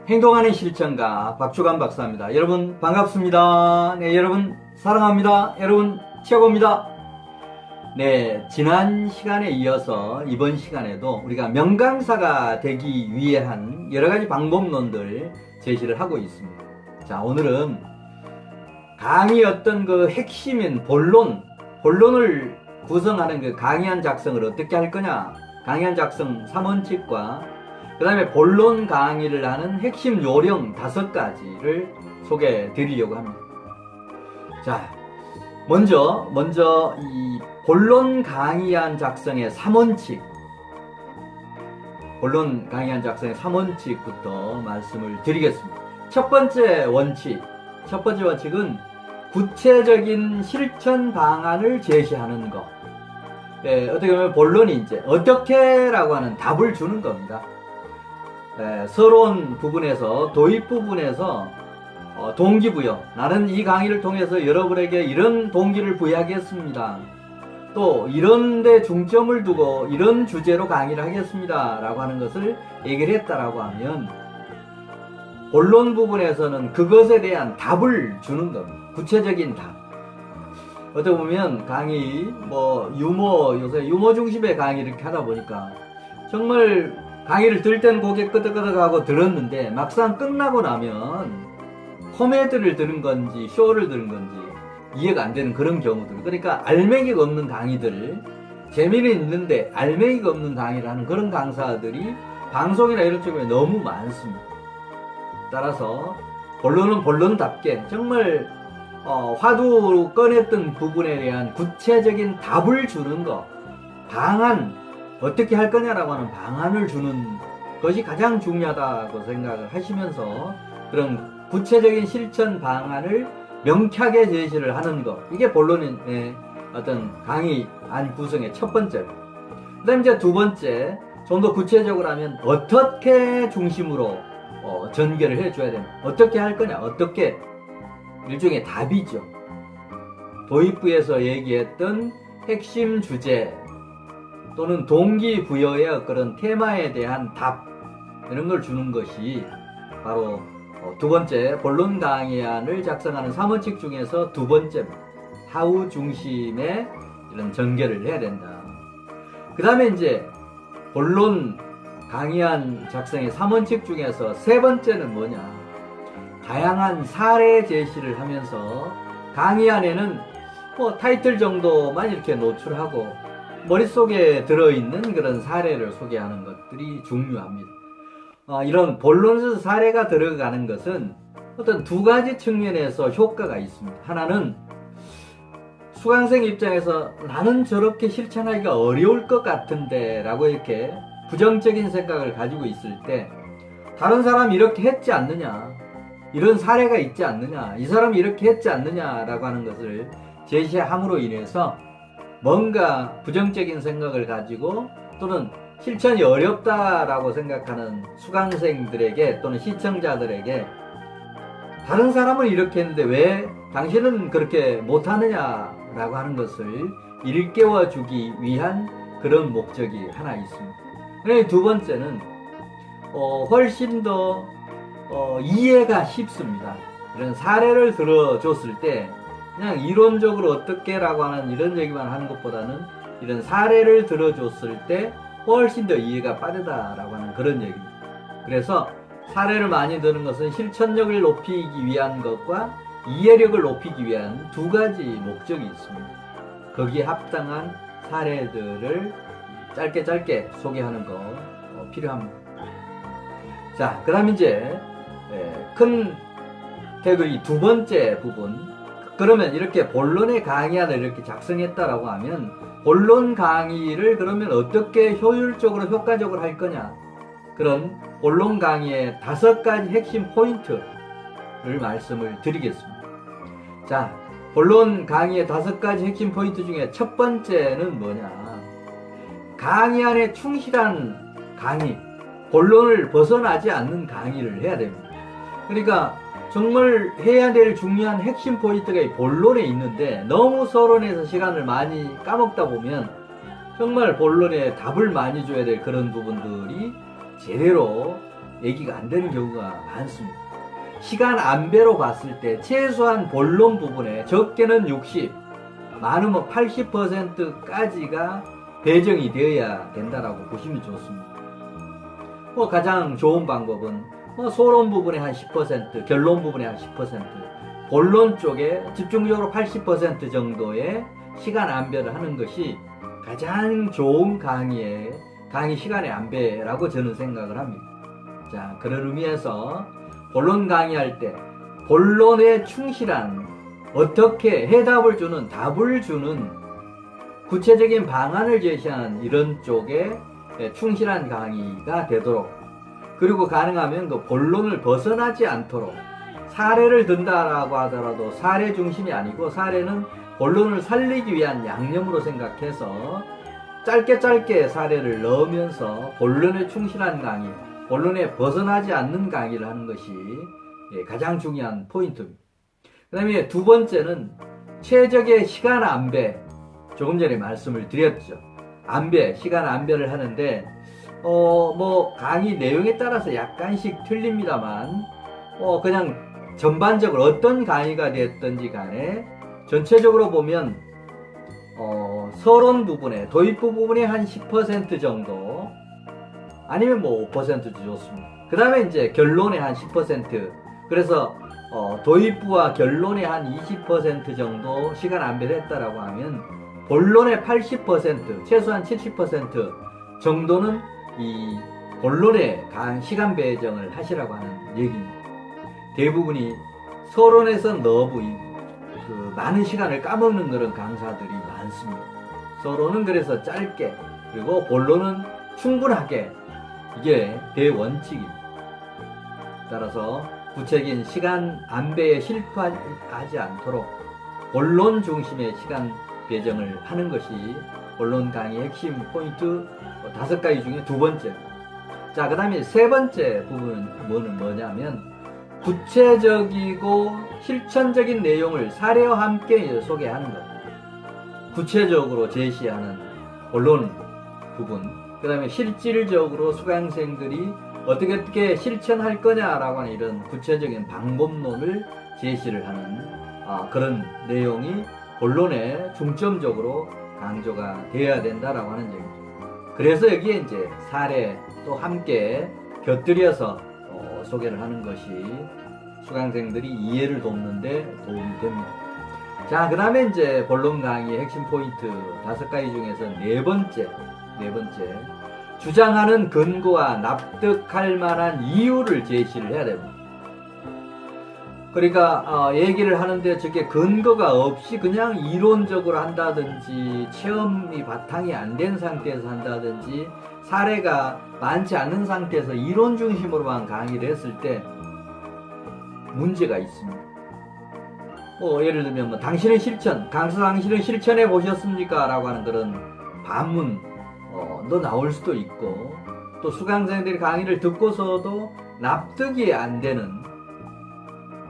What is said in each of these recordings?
행동하는 실천가 박주관 박사입니다. 여러분 반갑습니다. 네, 여러분 사랑합니다. 여러분 최고입니다. 네, 지난 시간에 이어서 이번 시간에도 우리가 명강사가 되기 위한 여러가지 방법론들 제시를 하고 있습니다. 자, 오늘은 강의 어떤 그 핵심인 본론을 구성하는 그 강의안 작성을 어떻게 할 거냐, 강의안 작성 3원칙과 그 다음에 본론 강의를 하는 핵심 요령 5가지를 소개해 드리려고 합니다. 자, 먼저 이 본론 강의안 작성의 3원칙, 본론 강의안 작성의 3원칙부터 말씀을 드리겠습니다. 첫 번째 원칙은 구체적인 실천 방안을 제시하는 것. 예, 어떻게 보면 본론이 이제 어떻게라고 하는 답을 주는 겁니다. 서론 부분에서, 도입 부분에서 동기부여, 나는 이 강의를 통해서 여러분에게 이런 동기를 부여하겠습니다. 또 이런 데 중점을 두고 이런 주제로 강의를 하겠습니다 라고 하는 것을 얘기를 했다라고 하면, 본론 부분에서는 그것에 대한 답을 주는 겁니다. 구체적인 답. 어떻게 보면 강의, 요새 유머 중심의 강의 이렇게 하다 보니까 정말 강의를 들 때는 고개 끄덕끄덕하고 들었는데 막상 끝나고 나면 코미디를 들은 건지 쇼를 들은 건지 이해가 안 되는 그런 경우들. 그러니까 알맹이가 없는 강의들, 재미는 있는데 알맹이가 없는 강의를 하는 그런 강사들이 방송이나 이런 쪽에 너무 많습니다. 따라서 본론은 본론답게 정말 화두 꺼냈던 부분에 대한 구체적인 답을 주는 것, 방안, 어떻게 할 거냐라고 하는 방안을 주는 것이 가장 중요하다고 생각을 하시면서 그런 구체적인 실천 방안을 명쾌하게 제시를 하는 것, 이게 본론의 어떤 강의 안 구성의 첫 번째로. 그 다음에 이제 두 번째, 좀 더 구체적으로 하면 어떻게 중심으로 전개를 해줘야 됩니다. 어떻게 할 거냐, 어떻게, 일종의 답이죠. 도입부에서 얘기했던 핵심 주제 또는 동기부여의 그런 테마에 대한 답, 이런 걸 주는 것이 바로 두 번째 본론 강의안을 작성하는 3원칙 중에서 두 번째입니다. 하우 중심의 이런 전개를 해야 된다. 그 다음에 이제 본론 강의안 작성의 3원칙 중에서 세 번째는 뭐냐, 다양한 사례 제시를 하면서 강의안에는 타이틀 정도만 이렇게 노출하고 머릿속에 들어있는 그런 사례를 소개하는 것들이 중요합니다. 이런 본론에서 사례가 들어가는 것은 어떤 두 가지 측면에서 효과가 있습니다. 하나는 수강생 입장에서 나는 저렇게 실천하기가 어려울 것 같은데 라고 이렇게 부정적인 생각을 가지고 있을 때, 다른 사람이 이렇게 했지 않느냐, 이런 사례가 있지 않느냐, 이 사람이 이렇게 했지 않느냐 라고 하는 것을 제시함으로 인해서 뭔가 부정적인 생각을 가지고 또는 실천이 어렵다라고 생각하는 수강생들에게 또는 시청자들에게, 다른 사람은 이렇게 했는데 왜 당신은 그렇게 못하느냐라고 하는 것을 일깨워주기 위한 그런 목적이 하나 있습니다. 그리고 두 번째는 훨씬 더 이해가 쉽습니다. 이런 사례를 들어줬을 때 그냥 이론적으로 어떻게 라고 하는 이런 얘기만 하는 것보다는 이런 사례를 들어줬을 때 훨씬 더 이해가 빠르다라고 하는 그런 얘기입니다. 그래서 사례를 많이 드는 것은 실천력을 높이기 위한 것과 이해력을 높이기 위한 두 가지 목적이 있습니다. 거기에 합당한 사례들을 짧게 소개하는 거 필요합니다. 자, 그 다음 이제 큰 테두리 두 번째 부분. 그러면 이렇게 본론의 강의안을 이렇게 작성했다라고 하면 본론 강의를 그러면 어떻게 효율적으로 효과적으로 할 거냐, 그런 본론 강의의 5가지 핵심 포인트를 말씀을 드리겠습니다. 자, 본론 강의의 5가지 핵심 포인트 중에 첫 번째는 뭐냐, 강의안에 충실한 강의, 본론을 벗어나지 않는 강의를 해야 됩니다. 그러니까 정말 해야 될 중요한 핵심 포인트가 이 본론에 있는데, 너무 서론에서 시간을 많이 까먹다 보면 정말 본론에 답을 많이 줘야 될 그런 부분들이 제대로 얘기가 안 되는 경우가 많습니다. 시간 안배로 봤을 때 최소한 본론 부분에 적게는 60, 많으면 80%까지가 배정이 되어야 된다라고 보시면 좋습니다. 가장 좋은 방법은 소론 부분에 한 10%, 결론 부분에 한 10%, 본론 쪽에 집중적으로 80% 정도의 시간 안배를 하는 것이 가장 좋은 강의 시간의 안배라고 저는 생각을 합니다. 자, 그런 의미에서 본론 강의할 때 본론에 충실한, 어떻게 해답을 주는, 답을 주는 구체적인 방안을 제시하는 이런 쪽에 충실한 강의가 되도록, 그리고 가능하면 그 본론을 벗어나지 않도록, 사례를 든다라고 하더라도 사례 중심이 아니고 사례는 본론을 살리기 위한 양념으로 생각해서 짧게 사례를 넣으면서 본론에 충실한 강의, 본론에 벗어나지 않는 강의를 하는 것이 가장 중요한 포인트입니다. 그 다음에 두 번째는 최적의 시간 안배. 조금 전에 말씀을 드렸죠. 안배, 시간 안배를 하는데 강의 내용에 따라서 약간씩 틀립니다만 그냥 전반적으로 어떤 강의가 됐든지 간에 전체적으로 보면 서론 부분에, 도입부 부분에 한 10% 정도, 아니면 5%도 좋습니다. 그 다음에 이제 결론에 한 10%, 그래서 도입부와 결론에 한 20% 정도 시간 안배를 했다라고 하면 본론의 80%, 최소한 70% 정도는 이 본론에 시간 배정을 하시라고 하는 얘기입니다. 대부분이 서론에서 너무 많은 시간을 까먹는 그런 강사들이 많습니다. 서론은 그래서 짧게, 그리고 본론은 충분하게, 이게 대원칙입니다. 따라서 구체적인 시간 안배에 실패하지 않도록 본론 중심의 시간 배정을 하는 것이 본론 강의 핵심 포인트 5가지 중에 두 번째. 자, 그 다음에 세 번째 부분은 뭐냐면 구체적이고 실천적인 내용을 사례와 함께 소개하는 것. 구체적으로 제시하는 본론 부분, 그 다음에 실질적으로 수강생들이 어떻게 실천할 거냐라고 하는 이런 구체적인 방법론을 제시를 하는 그런 내용이 본론에 중점적으로 강조가 되어야 된다라고 하는 얘기죠. 그래서 여기에 이제 사례도 함께 곁들여서 소개를 하는 것이 수강생들이 이해를 돕는데 도움이 됩니다. 자, 그 다음에 이제 본론 강의의 핵심 포인트 5가지 중에서 네 번째. 주장하는 근거와 납득할 만한 이유를 제시를 해야 됩니다. 그러니까 얘기를 하는데 저게 근거가 없이 그냥 이론적으로 한다든지, 체험이 바탕이 안 된 상태에서 한다든지, 사례가 많지 않은 상태에서 이론 중심으로만 강의를 했을 때 문제가 있습니다. 예를 들면 당신은 당신은 실천해 보셨습니까? 라고 하는 그런 반문 너 나올 수도 있고, 또 수강생들이 강의를 듣고서도 납득이 안 되는,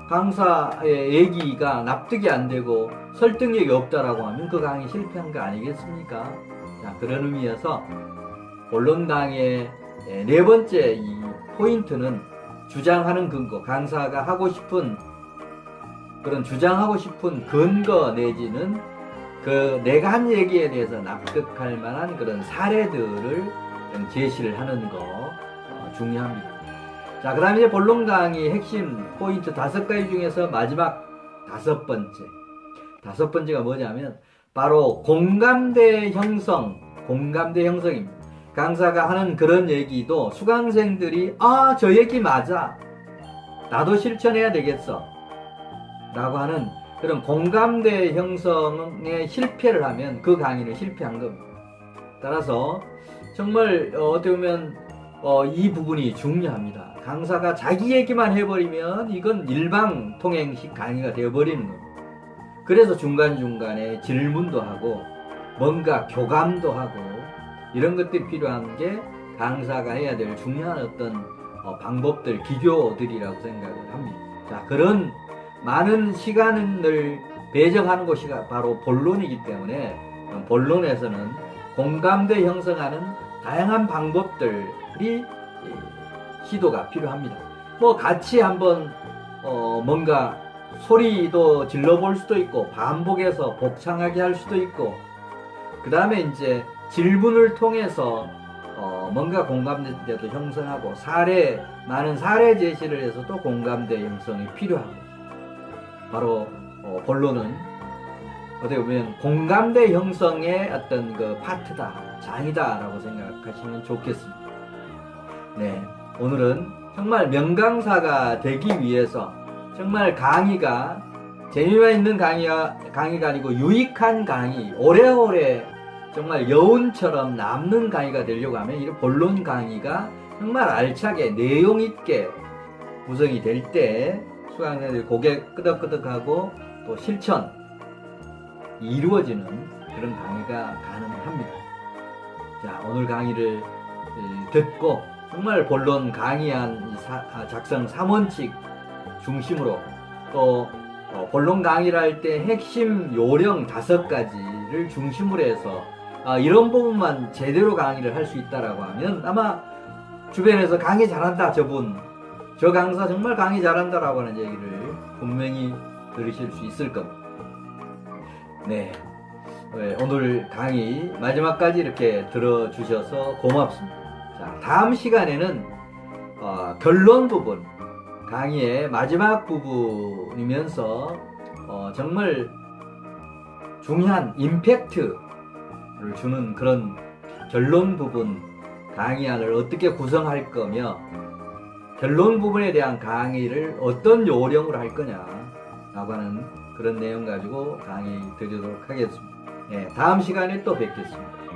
강사의 얘기가 납득이 안 되고 설득력이 없다라고 하면 그 강의 실패한 거 아니겠습니까? 자, 그런 의미에서 본론 강의의 네 번째 이 포인트는 주장하는 근거, 강사가 하고 싶은 그런 주장하고 싶은 근거 내지는 내가 한 얘기에 대해서 납득할 만한 그런 사례들을 제시를 하는 거 중요합니다. 자, 그 다음에 이제 본론 강의 핵심 포인트 5가지 중에서 마지막 5번째가 뭐냐면 바로 공감대 형성입니다. 강사가 하는 그런 얘기도 수강생들이 저 얘기 맞아, 나도 실천해야 되겠어 라고 하는 그런 공감대 형성에 실패를 하면 그 강의는 실패한 겁니다. 따라서 정말 어떻게 보면 이 부분이 중요합니다. 강사가 자기 얘기만 해버리면 이건 일방통행식 강의가 되어버리는 겁니다. 그래서 중간중간에 질문도 하고 뭔가 교감도 하고 이런 것들이 필요한 게 강사가 해야 될 중요한 어떤 방법들, 기교들이라고 생각을 합니다. 자, 그런 많은 시간을 배정하는 것이 바로 본론이기 때문에 본론에서는 공감대 형성하는 다양한 방법들이 시도가 필요합니다. 뭐 같이 한번 뭔가 소리도 질러볼 수도 있고 반복해서 복창하게 할 수도 있고, 그 다음에 이제 질문을 통해서 뭔가 공감대도 형성하고 많은 사례 제시를 해서 또 공감대 형성이 필요하고, 바로 본론은 어떻게 보면 공감대 형성의 어떤 그 파트다, 장이다라고 생각하시면 좋겠습니다. 네, 오늘은 정말 명강사가 되기 위해서 정말 강의가 재미가 있는 강의가 아니고 유익한 강의, 오래오래 정말 여운처럼 남는 강의가 되려고 하면 이 본론 강의가 정말 알차게 내용 있게 구성이 될 때 수강생들이 고개 끄덕끄덕하고 또 실천이 이루어지는 그런 강의가 가능합니다. 자, 오늘 강의를 듣고 정말 본론 강의안 작성 3원칙 중심으로 또 본론 강의를 할 때 핵심 요령 5가지를 중심으로 해서 이런 부분만 제대로 강의를 할 수 있다라고 하면 아마 주변에서 강의 잘한다, 저 강사 정말 강의 잘한다라고 하는 얘기를 분명히 들으실 수 있을 겁니다. 네, 오늘 강의 마지막까지 이렇게 들어주셔서 고맙습니다. 자, 다음 시간에는 결론 부분, 강의의 마지막 부분이면서 정말 중요한 임팩트를 주는 그런 결론 부분 강의안을 어떻게 구성할 거며, 결론 부분에 대한 강의를 어떤 요령으로 할 거냐라고 하는 그런 내용 가지고 강의 드리도록 하겠습니다. 네, 다음 시간에 또 뵙겠습니다.